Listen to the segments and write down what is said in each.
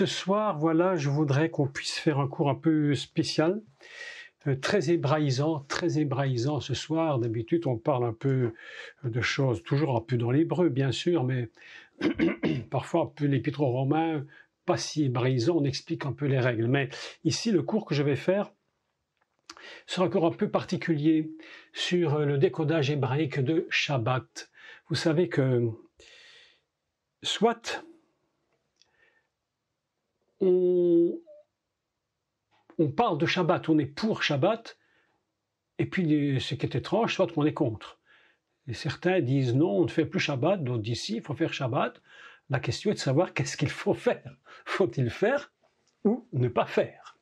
ce soir, voilà, je voudrais qu'on puisse faire un cours un peu spécial, très hébraïsant ce soir. D'habitude, on parle un peu de choses, toujours un peu dans l'hébreu, bien sûr, mais parfois un peu l'épître aux Romains, pas si hébraïsant, on explique un peu les règles. Mais ici, le cours que je vais faire sera encore un peu particulier sur le décodage hébraïque de Shabbat. Vous savez que soit on parle de Shabbat, on est pour Shabbat, et puis ce qui est étrange, soit qu'on est contre. Et certains disent non, on ne fait plus Shabbat, d'autres disent si, il faut faire Shabbat. La question est de savoir qu'est-ce qu'il faut faire. Faut-il faire ou ne pas faire?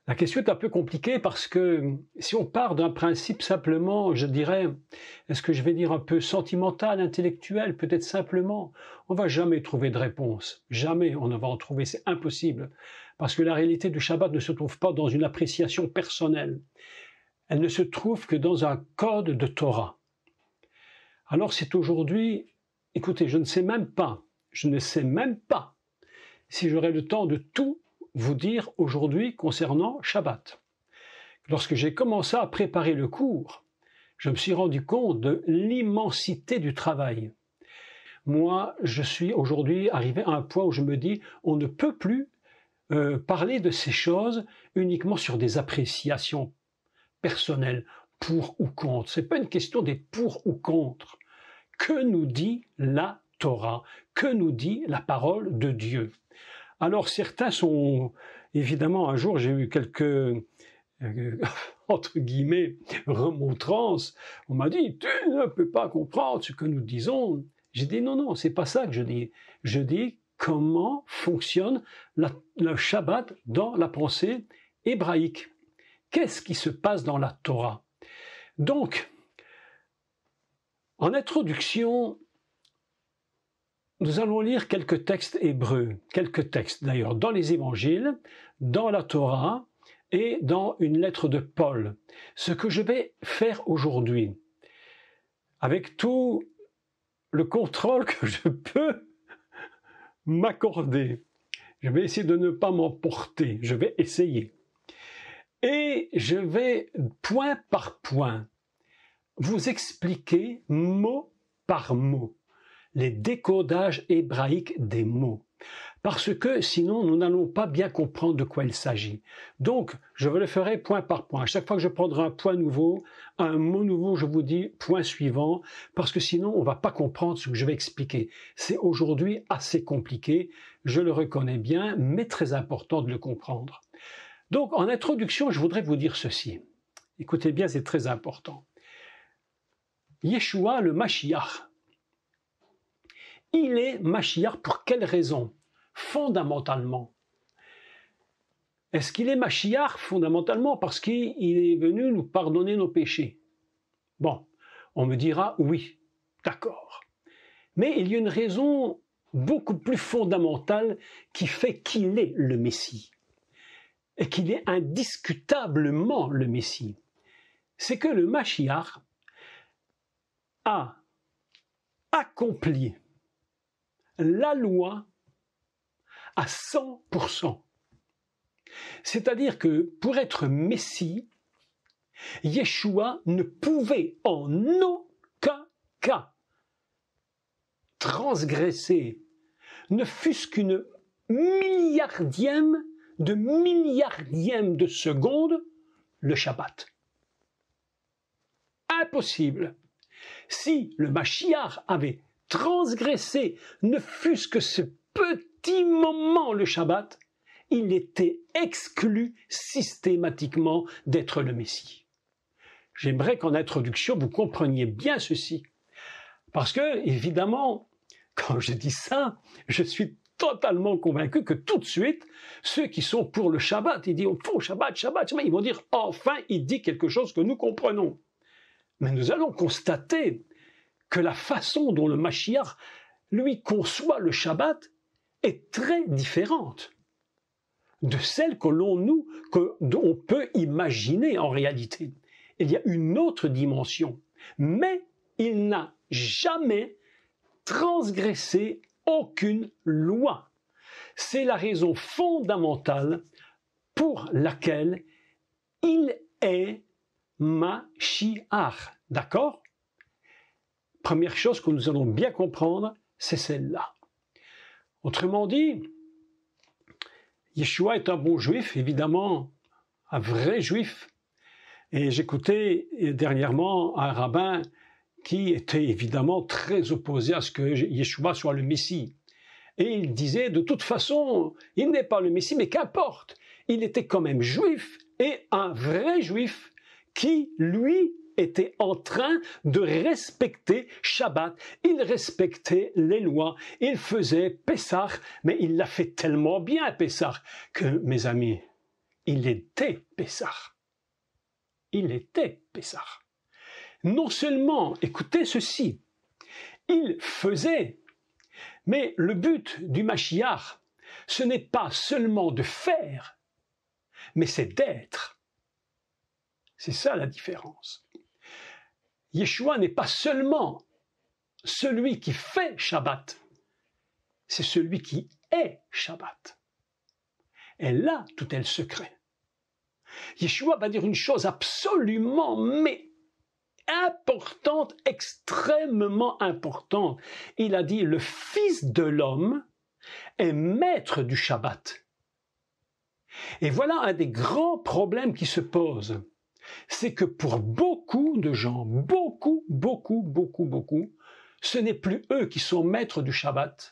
La question est un peu compliquée parce que si on part d'un principe simplement, je dirais, est-ce que je vais dire un peu sentimental, intellectuel, peut-être simplement, on va jamais trouver de réponse. Jamais on ne va en trouver, c'est impossible. Parce que la réalité du Shabbat ne se trouve pas dans une appréciation personnelle. Elle ne se trouve que dans un code de Torah. Alors c'est aujourd'hui, écoutez, je ne sais même pas si j'aurai le temps de tout vous dire aujourd'hui concernant Shabbat. Lorsque j'ai commencé à préparer le cours, je me suis rendu compte de l'immensité du travail. Moi, je suis aujourd'hui arrivé à un point où je me dis, on ne peut plus parler de ces choses uniquement sur des appréciations personnelles, pour ou contre. Ce n'est pas une question des pour ou contre. Que nous dit la Torah? Que nous dit la parole de Dieu? Alors certains sont, évidemment, un jour j'ai eu quelques, entre guillemets, remontrances. On m'a dit, tu ne peux pas comprendre ce que nous disons. J'ai dit, non, c'est pas ça que je dis. Je dis comment fonctionne le Shabbat dans la pensée hébraïque. Qu'est-ce qui se passe dans la Torah? Donc, en introduction, nous allons lire quelques textes hébreux, quelques textes d'ailleurs, dans les évangiles, dans la Torah et dans une lettre de Paul. Ce que je vais faire aujourd'hui, avec tout le contrôle que je peux m'accorder, je vais essayer de ne pas m'emporter, je vais essayer. Et je vais, point par point, vous expliquer mot par mot les décodages hébraïques des mots. Parce que sinon, nous n'allons pas bien comprendre de quoi il s'agit. Donc, je le ferai point par point. À chaque fois que je prendrai un point nouveau, un mot nouveau, je vous dis point suivant, parce que sinon, on ne va pas comprendre ce que je vais expliquer. C'est aujourd'hui assez compliqué, je le reconnais bien, mais très important de le comprendre. Donc, en introduction, je voudrais vous dire ceci. Écoutez bien, c'est très important. Yeshua, le Mashiach, il est Mashiach pour quelle raison? Fondamentalement. Est-ce qu'il est Mashiach fondamentalement parce qu'il est venu nous pardonner nos péchés? Bon, on me dira oui, d'accord. Mais il y a une raison beaucoup plus fondamentale qui fait qu'il est le Messie et qu'il est indiscutablement le Messie. C'est que le Mashiach a accompli la loi à 100%. C'est-à-dire que pour être Messie, Yeshua ne pouvait en aucun cas transgresser, ne fût-ce qu'une milliardième de seconde, le Shabbat. Impossible. Si le Mashiach avait transgressé, ne fût-ce que ce petit moment le Shabbat, il était exclu systématiquement d'être le Messie. J'aimerais qu'en introduction, vous compreniez bien ceci. Parce que, évidemment, quand je dis ça, je suis totalement convaincu que tout de suite, ceux qui sont pour le Shabbat, ils disent « Oh, Shabbat, Shabbat », ils vont dire « Enfin, il dit quelque chose que nous comprenons ». Mais nous allons constater que la façon dont le Mashiach, lui, conçoit le Shabbat est très différente de celle que l'on peut imaginer en réalité. Il y a une autre dimension, mais il n'a jamais transgressé aucune loi. C'est la raison fondamentale pour laquelle il est Mashiach. D'accord? Première chose que nous allons bien comprendre, c'est celle-là. Autrement dit, Yeshua est un bon juif, évidemment, un vrai juif. Et j'écoutais dernièrement un rabbin qui était évidemment très opposé à ce que Yeshua soit le Messie. Et il disait, de toute façon, il n'est pas le Messie, mais qu'importe, il était quand même juif, et un vrai juif qui, lui, était en train de respecter Shabbat. Il respectait les lois, il faisait Pessah, mais il l'a fait tellement bien, Pessah, que, mes amis, il était Pessah. Il était Pessah. Non seulement, écoutez ceci, il faisait, mais le but du Mashiach, ce n'est pas seulement de faire, mais c'est d'être. C'est ça la différence. Yeshua n'est pas seulement celui qui fait Shabbat, c'est celui qui est Shabbat. Et là, tout est le secret. Yeshua va dire une chose absolument, mais importante, extrêmement importante. Il a dit, le Fils de l'homme est maître du Shabbat. Et voilà un des grands problèmes qui se posent. C'est que pour beaucoup de gens, beaucoup, ce n'est plus eux qui sont maîtres du Shabbat,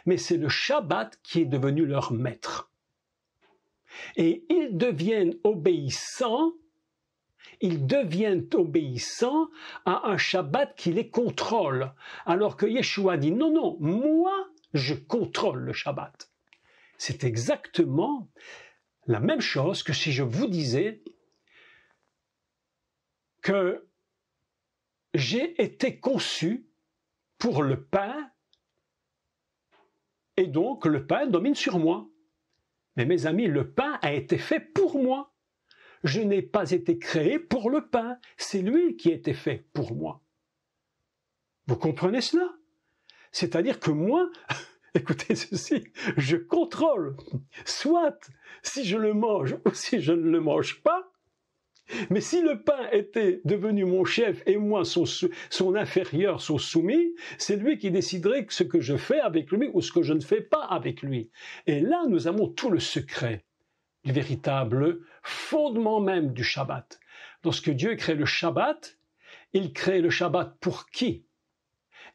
mais c'est le Shabbat qui est devenu leur maître. Et ils deviennent obéissants à un Shabbat qui les contrôle. Alors que Yeshua dit, non, non, moi, je contrôle le Shabbat. C'est exactement la même chose que si je vous disais que j'ai été conçu pour le pain, et donc le pain domine sur moi. Mais mes amis, le pain a été fait pour moi. Je n'ai pas été créé pour le pain, c'est lui qui a été fait pour moi. Vous comprenez cela? C'est-à-dire que moi, écoutez ceci, je contrôle, soit si je le mange ou si je ne le mange pas, mais si le pain était devenu mon chef et moi son inférieur, son soumis, c'est lui qui déciderait ce que je fais avec lui ou ce que je ne fais pas avec lui. Et là, nous avons tout le secret du véritable fondement même du Shabbat. Lorsque Dieu crée le Shabbat, il crée le Shabbat pour qui?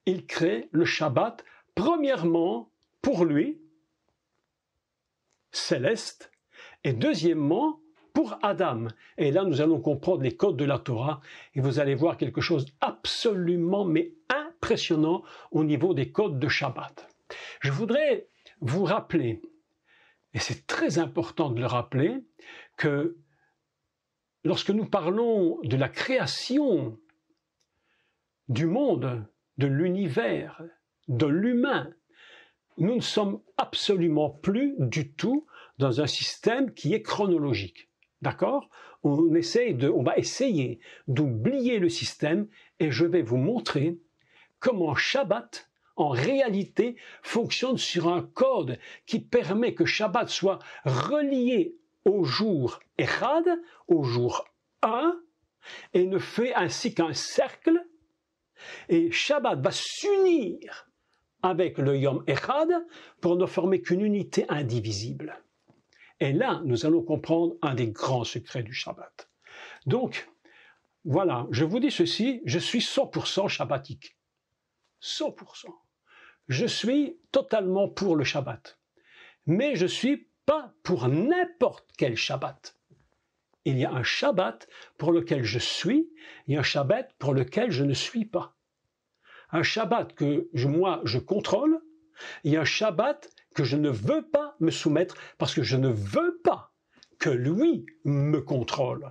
Il crée le Shabbat premièrement pour lui, céleste, et deuxièmement pour Adam. Et là, nous allons comprendre les codes de la Torah et vous allez voir quelque chose absolument mais impressionnant au niveau des codes de Shabbat. Je voudrais vous rappeler, et c'est très important de le rappeler, que lorsque nous parlons de la création du monde, de l'univers, de l'humain, nous ne sommes absolument plus du tout dans un système qui est chronologique. D'accord? On va essayer d'oublier le système et je vais vous montrer comment Shabbat, en réalité, fonctionne sur un code qui permet que Shabbat soit relié au jour Echad, au jour 1, et ne fait ainsi qu'un cercle. Et Shabbat va s'unir avec le Yom Echad pour ne former qu'une unité indivisible. Et là, nous allons comprendre un des grands secrets du Shabbat. Donc, voilà, je vous dis ceci, je suis 100% shabbatique. 100%. Je suis totalement pour le Shabbat. Mais je ne suis pas pour n'importe quel Shabbat. Il y a un Shabbat pour lequel je suis, il y a un Shabbat pour lequel je ne suis pas. Un Shabbat que moi, je contrôle, il y a un Shabbat que je ne veux pas me soumettre parce que je ne veux pas que lui me contrôle.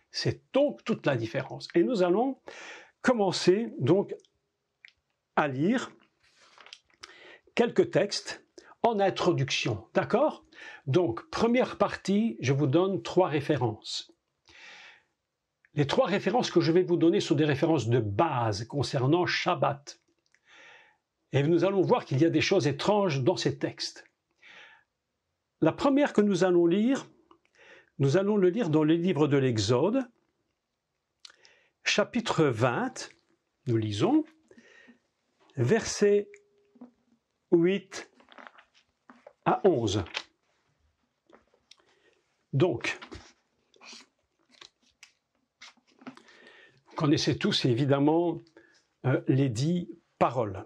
C'est donc toute la différence. Et nous allons commencer donc à lire quelques textes en introduction. D'accord? Donc, première partie, je vous donne 3 références. Les 3 références que je vais vous donner sont des références de base concernant Shabbat. Et nous allons voir qu'il y a des choses étranges dans ces textes. La première que nous allons le lire dans le livre de l'Exode, chapitre 20, nous lisons, versets 8 à 11. Donc, vous connaissez tous évidemment les 10 paroles.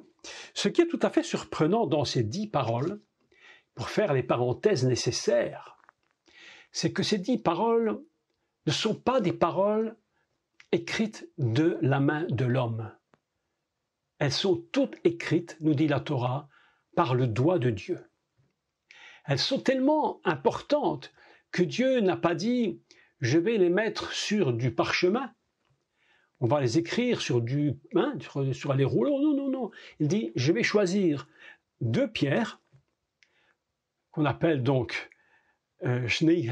Ce qui est tout à fait surprenant dans ces 10 paroles, pour faire les parenthèses nécessaires, c'est que ces 10 paroles ne sont pas des paroles écrites de la main de l'homme. Elles sont toutes écrites, nous dit la Torah, par le doigt de Dieu. Elles sont tellement importantes que Dieu n'a pas dit « je vais les mettre sur du parchemin ». On va les écrire sur sur les rouleaux. Non, non, non. Il dit, je vais choisir 2 pierres, qu'on appelle donc Shnei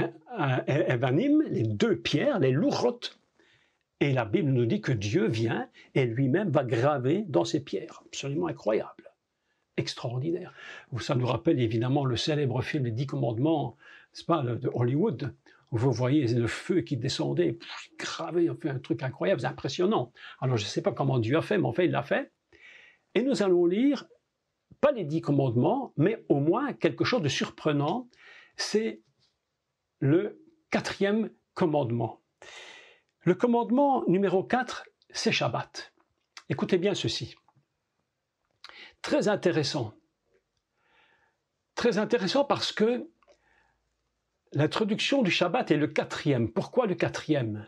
Evanim, les 2 pierres, les lourotes. Et la Bible nous dit que Dieu vient et lui-même va graver dans ces pierres. Absolument incroyable, extraordinaire. Ça nous rappelle évidemment le célèbre film Les 10 commandements, n'est-ce pas, de Hollywood. Vous voyez le feu qui descendait, gravé, fait un truc incroyable, c'est impressionnant. Alors je ne sais pas comment Dieu a fait, mais en fait il l'a fait. Et nous allons lire, pas les 10 commandements, mais au moins quelque chose de surprenant, c'est le 4e commandement. Le commandement numéro 4, c'est Shabbat. Écoutez bien ceci. Très intéressant. Très intéressant parce que l'introduction du Shabbat est le 4e. Pourquoi le 4e?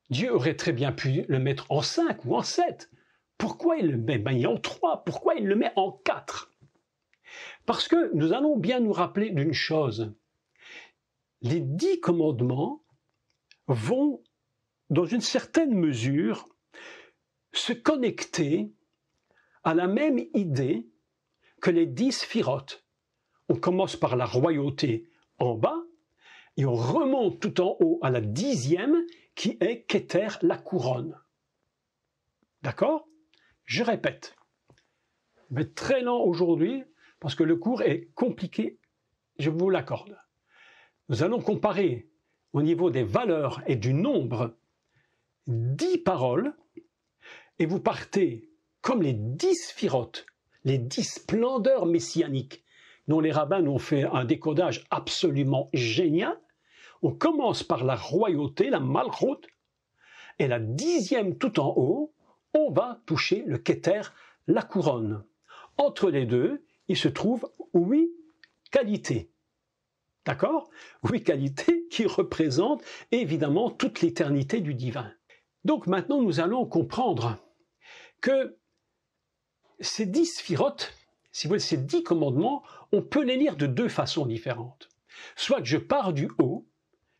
Dieu aurait très bien pu le mettre en 5 ou en 7. Pourquoi il le met en 3? Pourquoi il le met en 4? Parce que nous allons bien nous rappeler d'une chose. Les 10 commandements vont, dans une certaine mesure, se connecter à la même idée que les 10 sphirotes. On commence par la royauté en bas, et on remonte tout en haut à la 10e, qui est Keter, la couronne. D'accord? Je répète. Je vais être très lent aujourd'hui, parce que le cours est compliqué, je vous l'accorde. Nous allons comparer, au niveau des valeurs et du nombre, 10 paroles, et vous partez comme les 10 sphirotes, les 10 splendeurs messianiques, dont les rabbins nous ont fait un décodage absolument génial. On commence par la royauté, la malchut, et la 10e tout en haut, on va toucher le Keter, la couronne. Entre les deux, il se trouve 8 qualités. D'accord? 8 qualités qui représentent évidemment toute l'éternité du divin. Donc maintenant, nous allons comprendre que ces 10 sphirotes, si vous voulez, ces 10 commandements, on peut les lire de 2 façons différentes. Soit que je pars du haut,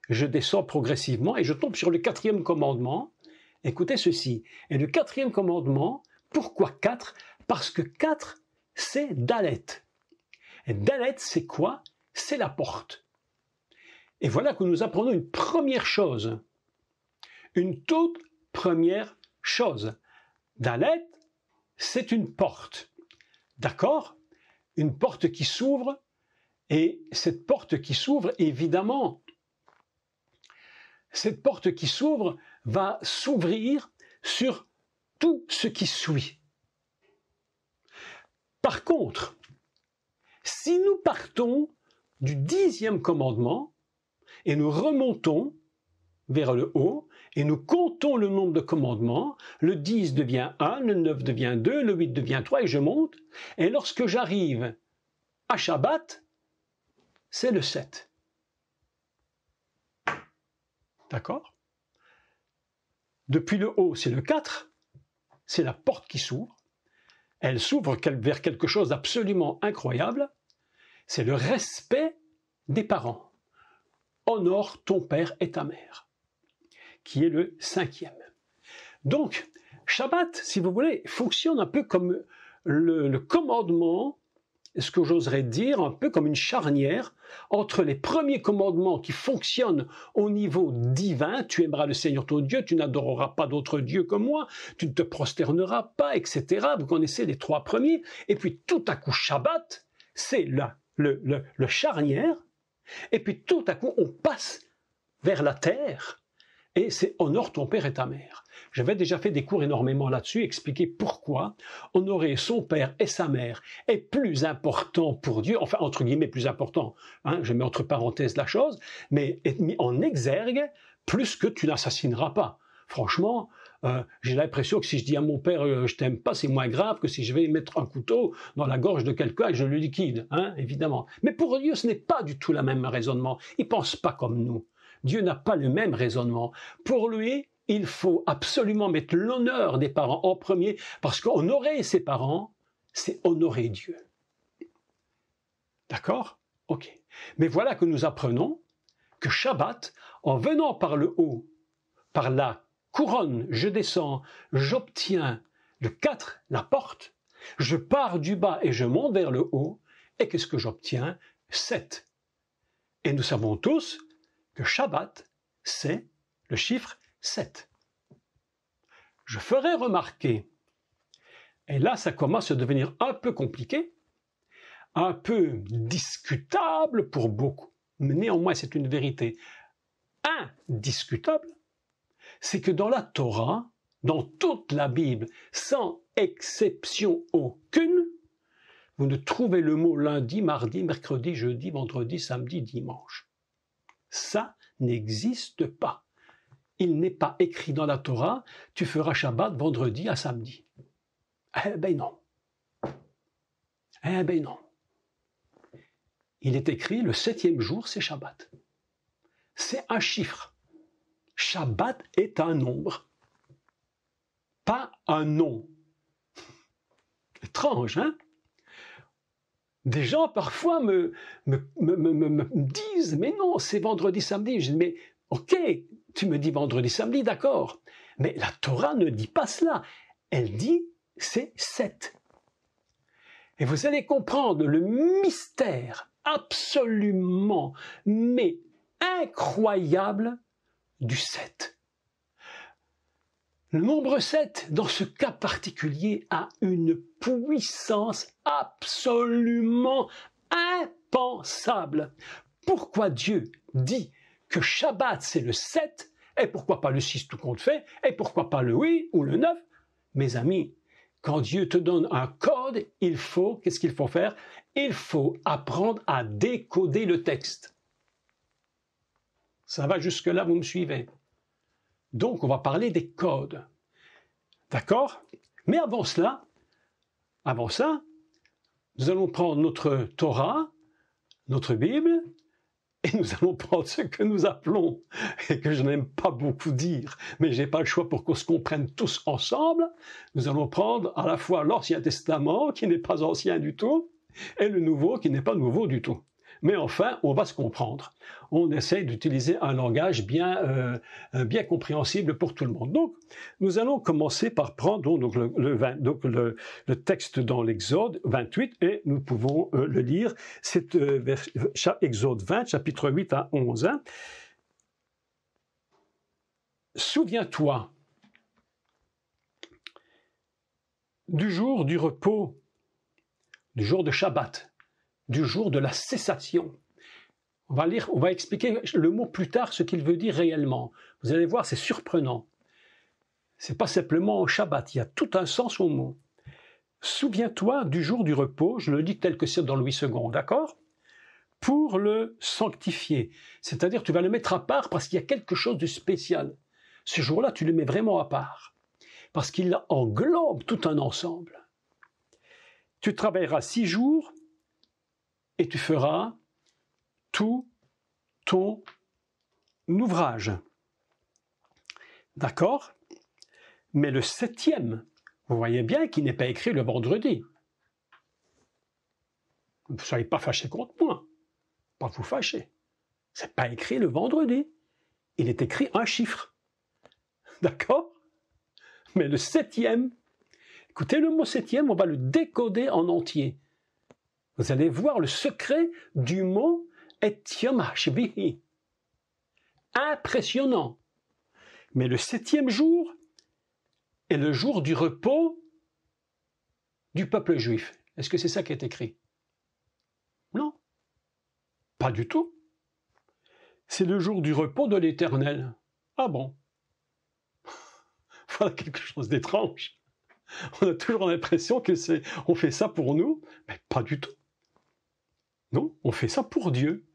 je descends progressivement et je tombe sur le 4e commandement. Écoutez ceci. Et le 4e commandement, pourquoi 4? Parce que 4, c'est Dalet. Et Dalet, c'est quoi? C'est la porte. Et voilà que nous apprenons une première chose. Une toute première chose. Dalet, c'est une porte. D'accord? Une porte qui s'ouvre, et cette porte qui s'ouvre, évidemment, cette porte qui s'ouvre va s'ouvrir sur tout ce qui suit. Par contre, si nous partons du 10e commandement et nous remontons vers le haut et nous comptons le nombre de commandements, le 10 devient 1, le 9 devient 2, le 8 devient 3 et je monte. Et lorsque j'arrive à Shabbat, c'est le 7. D'accord? Depuis le haut, c'est le 4, c'est la porte qui s'ouvre. Elle s'ouvre vers quelque chose d'absolument incroyable, c'est le respect des parents. Honore ton père et ta mère, qui est le 5e. Donc, Shabbat, si vous voulez, fonctionne un peu comme le commandement, ce que j'oserais dire, un peu comme une charnière entre les premiers commandements qui fonctionnent au niveau divin, tu aimeras le Seigneur ton Dieu, tu n'adoreras pas d'autre Dieu que moi, tu ne te prosterneras pas, etc. Vous connaissez les 3 premiers. Et puis tout à coup, Shabbat, c'est le charnière, et puis tout à coup, on passe vers la terre, et c'est « honore ton père et ta mère ». J'avais déjà fait des cours énormément là-dessus, expliquer pourquoi honorer son père et sa mère est plus important pour Dieu, enfin entre guillemets plus important, hein, je mets entre parenthèses la chose, mais est mis en exergue plus que tu n'assassineras pas. Franchement, j'ai l'impression que si je dis à mon père je t'aime pas, c'est moins grave que si je vais mettre un couteau dans la gorge de quelqu'un et je le liquide, hein, évidemment. Mais pour Dieu, ce n'est pas du tout le même raisonnement. Il pense pas comme nous. Dieu n'a pas le même raisonnement. Pour lui, il faut absolument mettre l'honneur des parents en premier, parce qu'honorer ses parents, c'est honorer Dieu. D'accord? Ok. Mais voilà que nous apprenons que Shabbat, en venant par le haut, par la couronne, je descends, j'obtiens le 4, la porte, je pars du bas et je monte vers le haut, et qu'est-ce que j'obtiens? 7. Et nous savons tous que Shabbat, c'est le chiffre 7. Je ferai remarquer, et là ça commence à devenir un peu compliqué, un peu discutable pour beaucoup, mais néanmoins c'est une vérité indiscutable, c'est que dans la Torah, dans toute la Bible, sans exception aucune, vous ne trouvez le mot lundi, mardi, mercredi, jeudi, vendredi, samedi, dimanche. Ça n'existe pas. Il n'est pas écrit dans la Torah, tu feras Shabbat vendredi à samedi. Eh ben non. Eh ben non. Il est écrit le 7e jour, c'est Shabbat. C'est un chiffre. Shabbat est un nombre, pas un nom. Étrange, hein? Des gens parfois me disent, mais non, c'est vendredi, samedi. Je dis, mais ok, tu me dis vendredi, samedi, d'accord. Mais la Torah ne dit pas cela. Elle dit, c'est 7. Et vous allez comprendre le mystère absolument, mais incroyable du 7. Le nombre 7, dans ce cas particulier, a une puissance absolument impensable. Pourquoi Dieu dit que Shabbat c'est le 7, et pourquoi pas le 6 tout compte fait, et pourquoi pas le 8 ou le 9? Mes amis, quand Dieu te donne un code, qu'est-ce qu'il faut faire? Il faut apprendre à décoder le texte. Ça va jusque-là, vous me suivez? Donc, on va parler des codes. D'accord? Mais avant ça, nous allons prendre notre Torah, notre Bible, et nous allons prendre ce que nous appelons, et que je n'aime pas beaucoup dire, mais je n'ai pas le choix pour qu'on se comprenne tous ensemble, nous allons prendre à la fois l'Ancien Testament, qui n'est pas ancien du tout, et le Nouveau, qui n'est pas nouveau du tout. Mais enfin, on va se comprendre. On essaie d'utiliser un langage bien compréhensible pour tout le monde. Donc, nous allons commencer par prendre le texte dans l'Exode 28 et nous pouvons le lire. C'est Exode 20, chapitre 8 à 11. Hein. Souviens-toi du jour du repos, du jour de Shabbat, du jour de la cessation. On va expliquer le mot plus tard, ce qu'il veut dire réellement. Vous allez voir, c'est surprenant. C'est pas simplement Shabbat, il y a tout un sens au mot. Souviens-toi du jour du repos, je le dis tel que c'est dans Louis II, d'accord? Pour le sanctifier. C'est-à-dire, tu vas le mettre à part parce qu'il y a quelque chose de spécial. Ce jour-là, tu le mets vraiment à part. Parce qu'il englobe tout un ensemble. Tu travailleras 6 jours, et tu feras tout ton ouvrage. D'accord? Mais le 7e, vous voyez bien qu'il n'est pas écrit le vendredi. Ne soyez pas fâchés contre moi. Pas vous fâcher. C'est pas écrit le vendredi. Il est écrit un chiffre. D'accord? Mais le 7e, écoutez le mot 7e, on va le décoder en entier. Vous allez voir le secret du mot et Yom HaShvi'i. Impressionnant. Mais le 7e jour est le jour du repos du peuple juif. Est-ce que c'est ça qui est écrit? Non. Pas du tout. C'est le jour du repos de l'Éternel. Ah bon? Voilà quelque chose d'étrange. On a toujours l'impression que on fait ça pour nous, mais pas du tout. Non, on fait ça pour Dieu.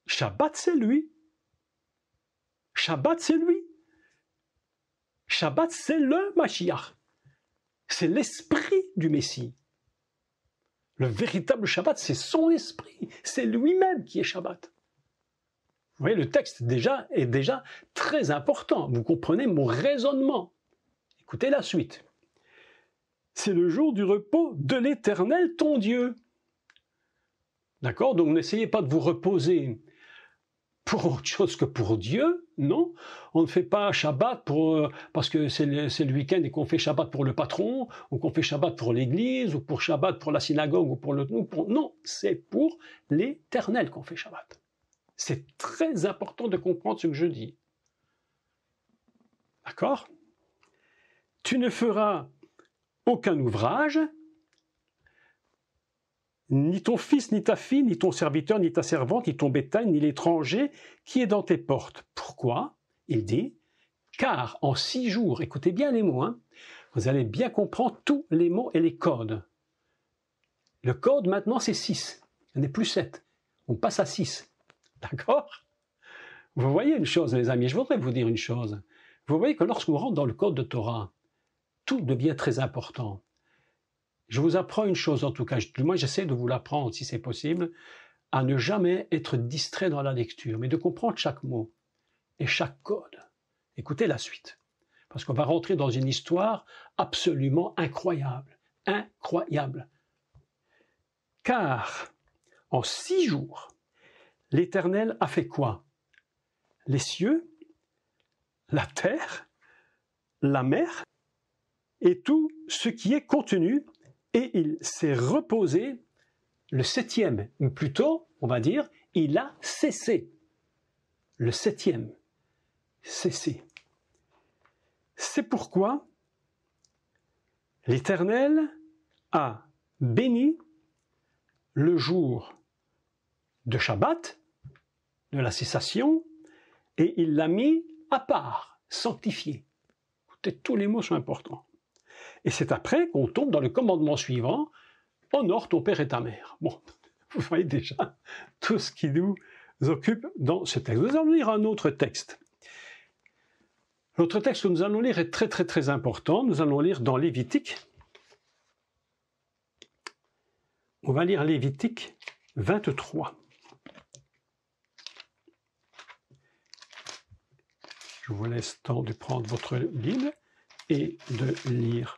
Shabbat, c'est lui. Shabbat, c'est lui. Shabbat, c'est le Mashiach. C'est l'esprit du Messie. Le véritable Shabbat, c'est son esprit. C'est lui-même qui est Shabbat. Vous voyez, le texte est déjà très important. Vous comprenez mon raisonnement. Écoutez la suite. C'est le jour du repos de l'Éternel, ton Dieu. D'accord? Donc n'essayez pas de vous reposer pour autre chose que pour Dieu, non. On ne fait pas Shabbat parce que c'est le week-end et qu'on fait Shabbat pour le patron, ou qu'on fait Shabbat pour l'église, ou pour Shabbat pour la synagogue, ou pour le... Non, c'est pour l'Éternel qu'on fait Shabbat. C'est très important de comprendre ce que je dis. D'accord? Tu ne feras aucun ouvrage, ni ton fils, ni ta fille, ni ton serviteur, ni ta servante, ni ton bétail, ni l'étranger qui est dans tes portes. Pourquoi? Il dit, car en 6 jours, écoutez bien les mots, hein, vous allez bien comprendre tous les mots et les codes. Le code maintenant c'est 6, il n'y en a plus 7, on passe à 6. D'accord? Vous voyez une chose les amis, je voudrais vous dire une chose. Vous voyez que lorsqu'on rentre dans le code de Torah, tout devient très important. Je vous apprends une chose en tout cas, moi j'essaie de vous l'apprendre si c'est possible, à ne jamais être distrait dans la lecture, mais de comprendre chaque mot et chaque code. Écoutez la suite, parce qu'on va rentrer dans une histoire absolument incroyable, incroyable. Car en 6 jours, l'Éternel a fait quoi? Les cieux, la terre, la mer et tout ce qui est contenu, et il s'est reposé le 7e, ou plutôt, on va dire, il a cessé. Le 7e, cessé. C'est pourquoi l'Éternel a béni le jour de Shabbat, de la cessation, et il l'a mis à part, sanctifié. Écoutez, tous les mots sont importants. Et c'est après qu'on tombe dans le commandement suivant, honore ton père et ta mère. Bon, vous voyez déjà tout ce qui nous occupe dans ce texte. Nous allons lire un autre texte. L'autre texte que nous allons lire est très très très important. Nous allons lire dans Lévitique. On va lire Lévitique 23. Je vous laisse le temps de prendre votre Bible et de lire.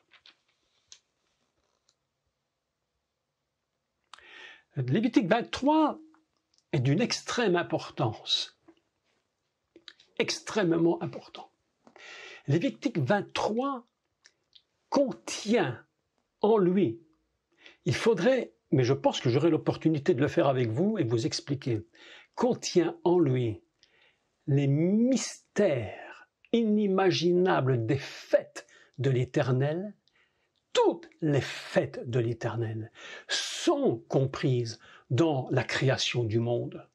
Lévitique 23 est d'une extrême importance, extrêmement important. Lévitique 23 contient en lui, il faudrait, mais je pense que j'aurai l'opportunité de le faire avec vous et vous expliquer, contient en lui les mystères inimaginables des fêtes de l'Éternel. Toutes les fêtes de l'Éternel sont comprises dans la création du monde.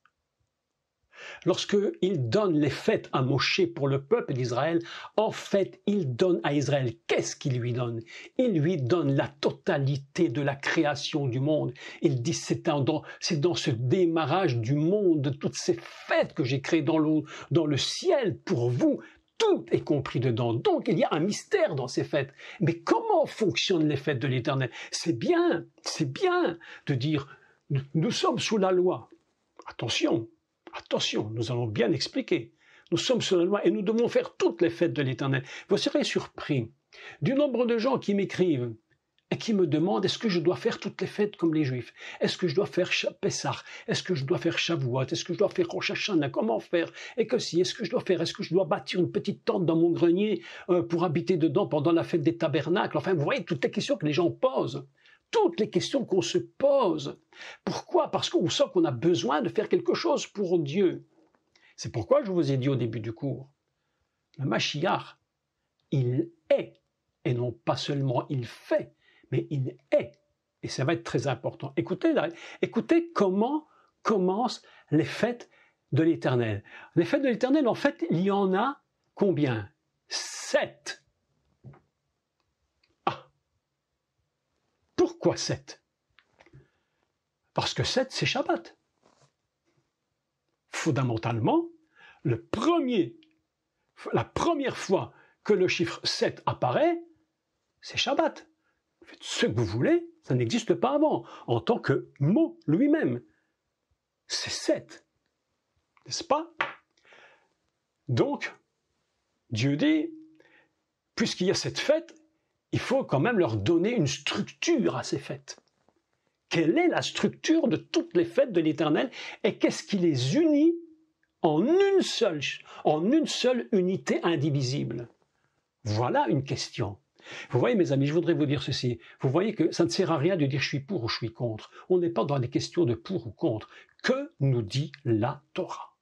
Lorsqu'il donne les fêtes à Moshe pour le peuple d'Israël, en fait, il donne à Israël, qu'est-ce qu'il lui donne? Il lui donne la totalité de la création du monde. Il dit, c'est dans ce démarrage du monde, de toutes ces fêtes que j'ai créées dans le ciel pour vous. Tout est compris dedans. Donc, il y a un mystère dans ces fêtes. Mais comment fonctionnent les fêtes de l'Éternel? C'est bien de dire, nous sommes sous la loi. Attention, nous allons bien expliquer. Nous sommes sous la loi et nous devons faire toutes les fêtes de l'Éternel. Vous serez surpris du nombre de gens qui m'écrivent et qui me demandent, est-ce que je dois faire toutes les fêtes comme les Juifs? Est-ce que je dois faire Pessah? Est-ce que je dois faire Shavuot? Est-ce que je dois faire Rosh Hashanah? Comment faire? Et que si, est-ce que je dois bâtir une petite tente dans mon grenier pour habiter dedans pendant la fête des tabernacles? Enfin, vous voyez toutes les questions que les gens posent. Toutes les questions qu'on se pose. Pourquoi? Parce qu'on sent qu'on a besoin de faire quelque chose pour Dieu. C'est pourquoi je vous ai dit au début du cours, le Mashiach, il est, et non pas seulement il fait, mais il est. Et ça va être très important. Écoutez comment commencent les fêtes de l'Éternel. Les fêtes de l'Éternel, en fait, il y en a combien? 7. Ah! Pourquoi 7? Parce que 7, c'est Shabbat. Fondamentalement, la première fois que le chiffre 7 apparaît, c'est Shabbat. Faites ce que vous voulez, ça n'existe pas avant, en tant que mot lui-même. C'est 7. N'est-ce pas? Donc, Dieu dit, puisqu'il y a cette fête, il faut quand même leur donner une structure à ces fêtes. Quelle est la structure de toutes les fêtes de l'Éternel et qu'est-ce qui les unit en une seule unité indivisible? Voilà une question. Vous voyez, mes amis, je voudrais vous dire ceci. Vous voyez que ça ne sert à rien de dire je suis pour ou je suis contre. On n'est pas dans des questions de pour ou contre. Que nous dit la Torah?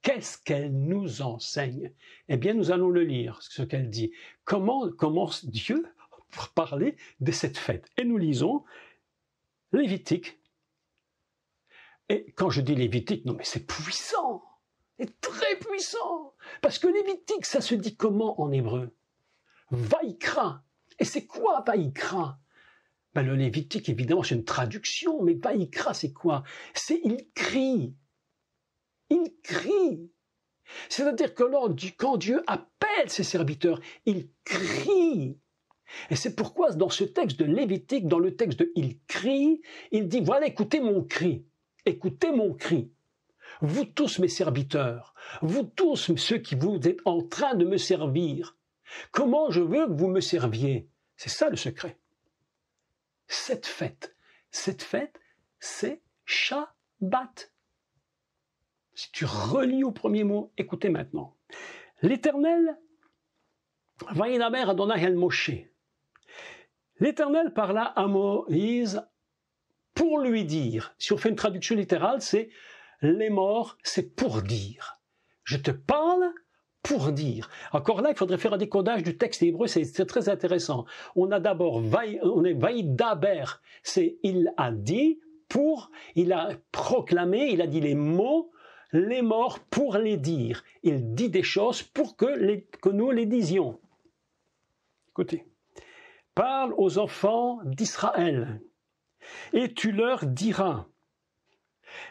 Qu'est-ce qu'elle nous enseigne? Eh bien, nous allons le lire, ce qu'elle dit. Comment commence Dieu pour parler de cette fête? Et nous lisons Lévitique. Et quand je dis Lévitique, non mais c'est puissant, c'est très puissant. Parce que Lévitique, ça se dit comment en hébreu? Vaïkra. Et c'est quoi Vaïkra? Ben, le Lévitique, évidemment, c'est une traduction, mais Vaïkra, c'est quoi? C'est il crie. Il crie. C'est-à-dire que quand Dieu appelle ses serviteurs, il crie. Et c'est pourquoi dans ce texte de Lévitique, dans le texte de « il crie », il dit « voilà, écoutez mon cri, écoutez mon cri. Vous tous mes serviteurs, vous tous ceux qui vous êtes en train de me servir, comment je veux que vous me serviez ?» C'est ça le secret. Cette fête, c'est Shabbat. Si tu relis au premier mot, écoutez maintenant. L'Éternel, Vaïdaber Adonai el Moshe. L'Éternel parla à Moïse pour lui dire. Si on fait une traduction littérale, c'est les morts, c'est pour dire. Je te parle pour dire. Encore là, il faudrait faire un décodage du texte hébreu, c'est très intéressant. On a d'abord Vaïdaber, c'est il a dit pour, il a proclamé, il a dit les mots, les morts pour les dire. Il dit des choses pour que nous les disions. Écoutez. Parle aux enfants d'Israël, et tu leur diras,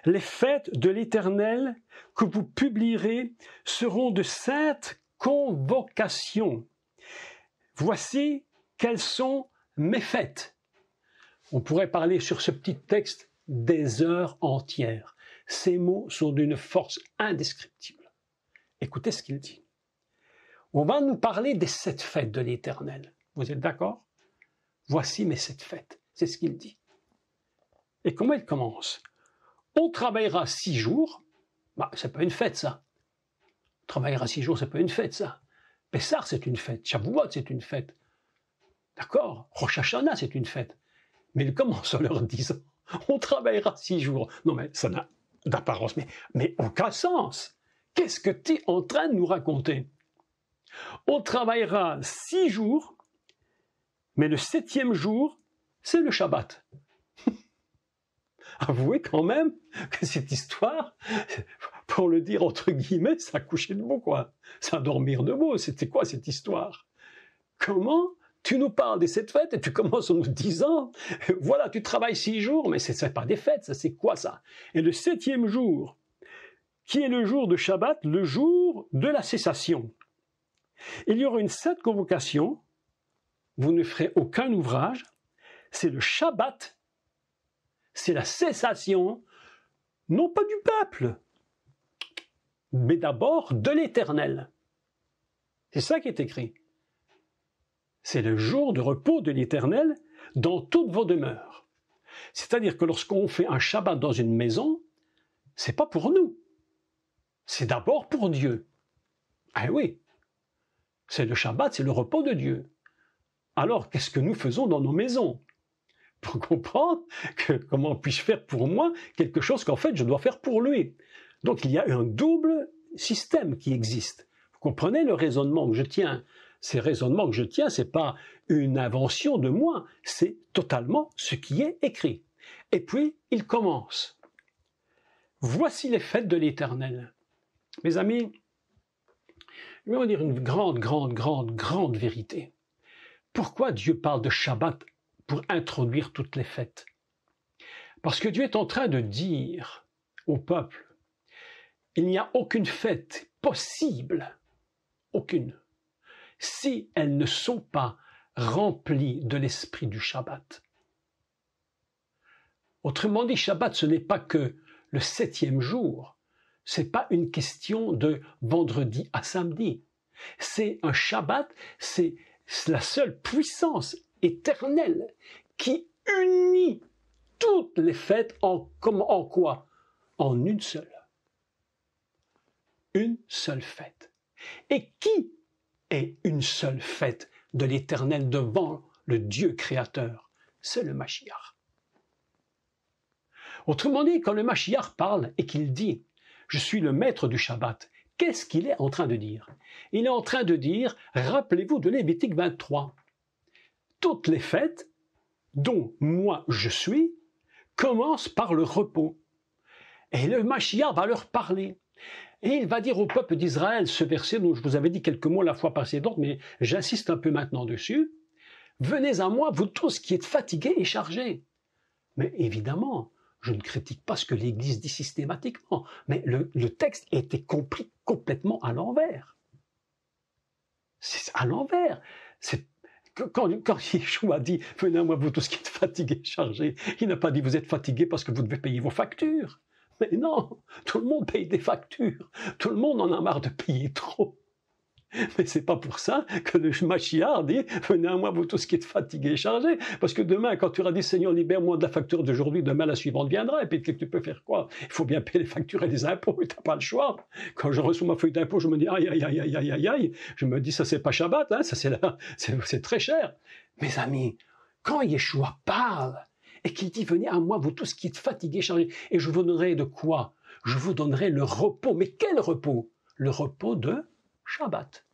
les fêtes de l'Éternel que vous publierez seront de saintes convocations. Voici quelles sont mes fêtes. On pourrait parler sur ce petit texte des heures entières. Ces mots sont d'une force indescriptible. Écoutez ce qu'il dit. On va nous parler des 7 fêtes de l'Éternel. Vous êtes d'accord? Voici mes 7 fêtes. C'est ce qu'il dit. Et comment il commence? On travaillera 6 jours. Bah, c'est pas une fête, ça. On travaillera 6 jours, c'est pas une fête, ça. Pessah, c'est une fête. Shavuot, c'est une fête. D'accord? Rosh Hashanah, c'est une fête. Mais il commence en leur disant, on travaillera 6 jours. Non, mais ça n'a d'apparence, mais aucun sens. Qu'est-ce que tu es en train de nous raconter? On travaillera 6 jours, mais le 7e jour, c'est le Shabbat. Avouez quand même que cette histoire, pour le dire entre guillemets, ça a couché debout, quoi. Ça a dormir debout. C'était quoi cette histoire? Comment tu nous parles des 7 fêtes et tu commences en nous disant, voilà, tu travailles 6 jours, mais ce n'est pas des fêtes, ça c'est quoi ça? Et le 7e jour, qui est le jour de Shabbat, le jour de la cessation. Il y aura une sainte convocation, vous ne ferez aucun ouvrage, c'est le Shabbat, c'est la cessation, non pas du peuple, mais d'abord de l'Éternel. C'est ça qui est écrit. C'est le jour de repos de l'Éternel dans toutes vos demeures. C'est-à-dire que lorsqu'on fait un Shabbat dans une maison, c'est pas pour nous, c'est d'abord pour Dieu. Ah oui, c'est le Shabbat, c'est le repos de Dieu. Alors, qu'est-ce que nous faisons dans nos maisons? Pour comprendre que comment puis-je faire pour moi quelque chose qu'en fait je dois faire pour lui. Donc il y a un double système qui existe. Vous comprenez le raisonnement que je tiens? Ces raisonnements que je tiens, c'est pas une invention de moi, c'est totalement ce qui est écrit. Et puis il commence. Voici les fêtes de l'Éternel. Mes amis, je vais vous dire une grande vérité. Pourquoi Dieu parle de Shabbat pour introduire toutes les fêtes? Parce que Dieu est en train de dire au peuple, il n'y a aucune fête possible, aucune, si elles ne sont pas remplies de l'esprit du Shabbat. Autrement dit, Shabbat, ce n'est pas que le 7e jour, ce n'est pas une question de vendredi à samedi. C'est un Shabbat, c'est la seule puissance éternelle qui unit toutes les fêtes en quoi? En une seule. Une seule fête. Et qui est une seule fête de l'Éternel devant le Dieu créateur? C'est le Mashiach. Autrement dit, quand le Mashiach parle et qu'il dit « Je suis le maître du Shabbat », qu'est-ce qu'il est en train de dire? Il est en train de dire, rappelez-vous de Lévitique 23, toutes les fêtes dont moi je suis commencent par le repos. Et le Mashiach va leur parler. Et il va dire au peuple d'Israël, ce verset dont je vous avais dit quelques mots la fois précédente, mais j'insiste un peu maintenant dessus, « Venez à moi, vous tous qui êtes fatigués et chargés. » Mais évidemment, je ne critique pas ce que l'Église dit systématiquement, mais le texte a été compris complètement à l'envers. C'est à l'envers. Quand Yeshua dit « Venez à moi, vous tous qui êtes fatigués et chargés », il n'a pas dit « Vous êtes fatigués parce que vous devez payer vos factures ». Mais non, tout le monde paye des factures. Tout le monde en a marre de payer trop. Mais c'est pas pour ça que le Mashiach dit « Venez à moi, vous tous qui êtes fatigués et chargés ». Parce que demain, quand tu auras dit « Seigneur, libère-moi de la facture d'aujourd'hui », demain la suivante viendra. Et puis tu peux faire quoi? Il faut bien payer les factures et les impôts, et tu n'as pas le choix. Quand je reçois ma feuille d'impôt, je me dis « Aïe, aïe, aïe, aïe, aïe, aïe, aïe ». Je me dis « Ça, c'est pas Shabbat, hein, ça c'est très cher ». Mes amis, quand Yeshua parle et qu'il dit « Venez à moi, vous tous qui êtes fatigués et chargés », et je vous donnerai de quoi? Je vous donnerai le repos. Mais quel repos? Le repos de Shabbat.